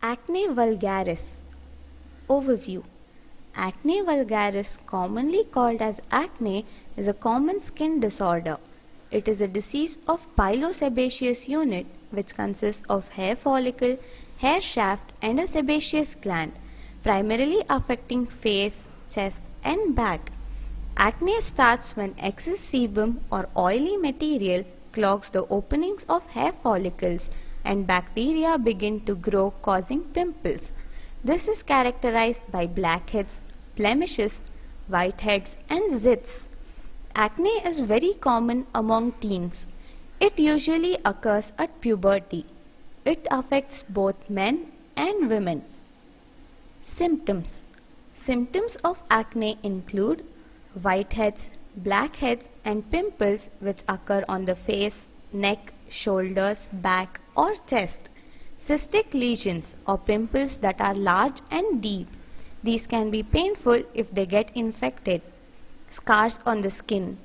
Acne vulgaris. Overview. Acne vulgaris, commonly called as acne, is a common skin disorder. It is a disease of pilosebaceous unit which consists of hair follicle, hair shaft and a sebaceous gland, primarily affecting face, chest and back. Acne starts when excess sebum or oily material clogs the openings of hair follicles and bacteria begin to grow, causing pimples. This is characterized by blackheads, blemishes, whiteheads and zits. Acne is very common among teens. It usually occurs at puberty. It affects both men and women. Symptoms. Symptoms of acne include whiteheads, blackheads and pimples which occur on the face, neck, shoulders, back or chest. Cystic lesions or pimples that are large and deep. These can be painful if they get infected. Scars on the skin.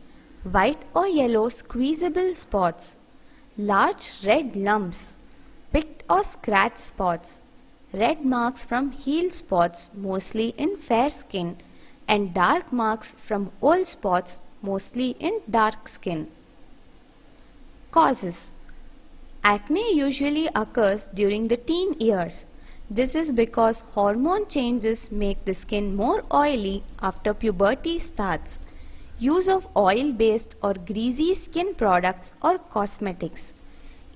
White or yellow squeezable spots. Large red lumps. Picked or scratched spots. Red marks from heel spots, mostly in fair skin, and dark marks from old spots, mostly in dark skin. Causes. Acne usually occurs during the teen years. This is because hormone changes make the skin more oily after puberty starts. Use of oil-based or greasy skin products or cosmetics.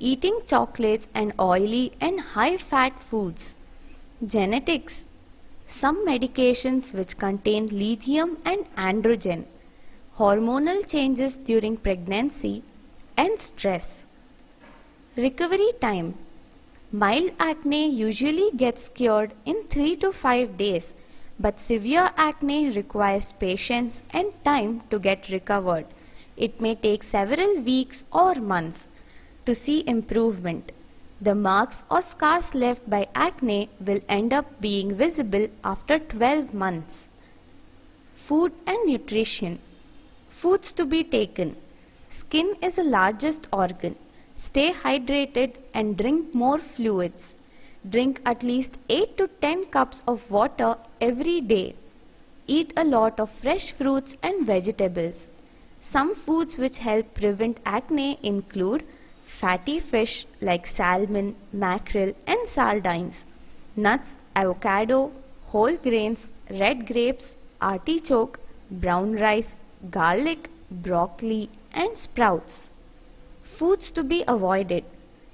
Eating chocolates and oily and high-fat foods. Genetics. Some medications which contain lithium and androgen. Hormonal changes during pregnancy and stress. Recovery time. Mild acne usually gets cured in 3 to 5 days, but severe acne requires patience and time to get recovered. It may take several weeks or months to see improvement. The marks or scars left by acne will end up being visible after 12 months. Food and nutrition. Foods to be taken. Skin is the largest organ. Stay hydrated and drink more fluids. Drink at least 8 to 10 cups of water every day. Eat a lot of fresh fruits and vegetables. Some foods which help prevent acne include fatty fish like salmon, mackerel and sardines, nuts, avocado, whole grains, red grapes, artichoke, brown rice, garlic, broccoli and sprouts. Foods to be avoided.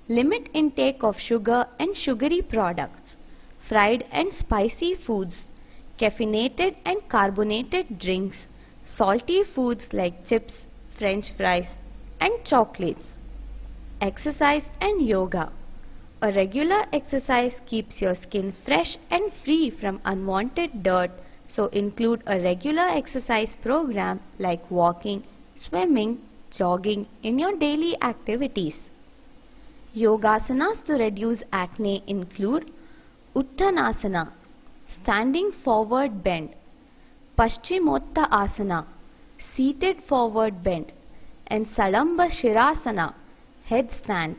Limit intake of sugar and sugary products, fried and spicy foods, caffeinated and carbonated drinks, salty foods like chips, french fries and chocolates. Exercise and yoga. A regular exercise keeps your skin fresh and free from unwanted dirt, so include a regular exercise program like walking, swimming, jogging in your daily activities. Yogasanas to reduce acne include Uttanasana, standing forward bend, Paschimotta Asana, seated forward bend, and Sadamba Shirasana, headstand.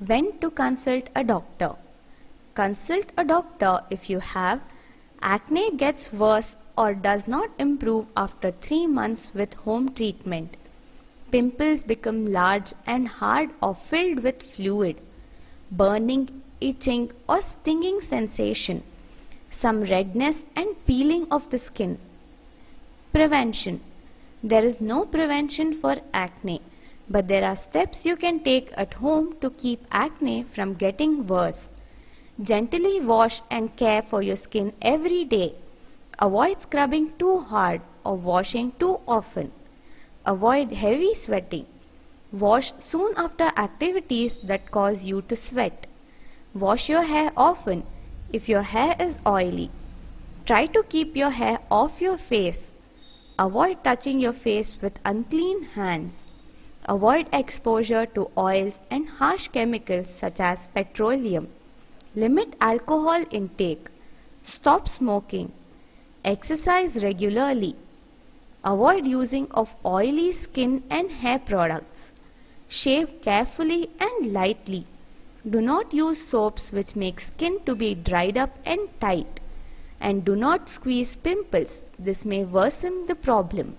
When to consult a doctor. Consult a doctor if you have acne gets worse or does not improve after 3 months with home treatment. Pimples become large and hard or filled with fluid. Burning, itching or stinging sensation. Some redness and peeling of the skin. Prevention. There is no prevention for acne, but there are steps you can take at home to keep acne from getting worse. Gently wash and care for your skin every day. Avoid scrubbing too hard or washing too often. Avoid heavy sweating. Wash soon after activities that cause you to sweat. Wash your hair often if your hair is oily. Try to keep your hair off your face. Avoid touching your face with unclean hands. Avoid exposure to oils and harsh chemicals such as petroleum. Limit alcohol intake. Stop smoking. Exercise regularly. Avoid using of oily skin and hair products. Shave carefully and lightly. Do not use soaps which make skin to be dried up and tight. And do not squeeze pimples. This may worsen the problem.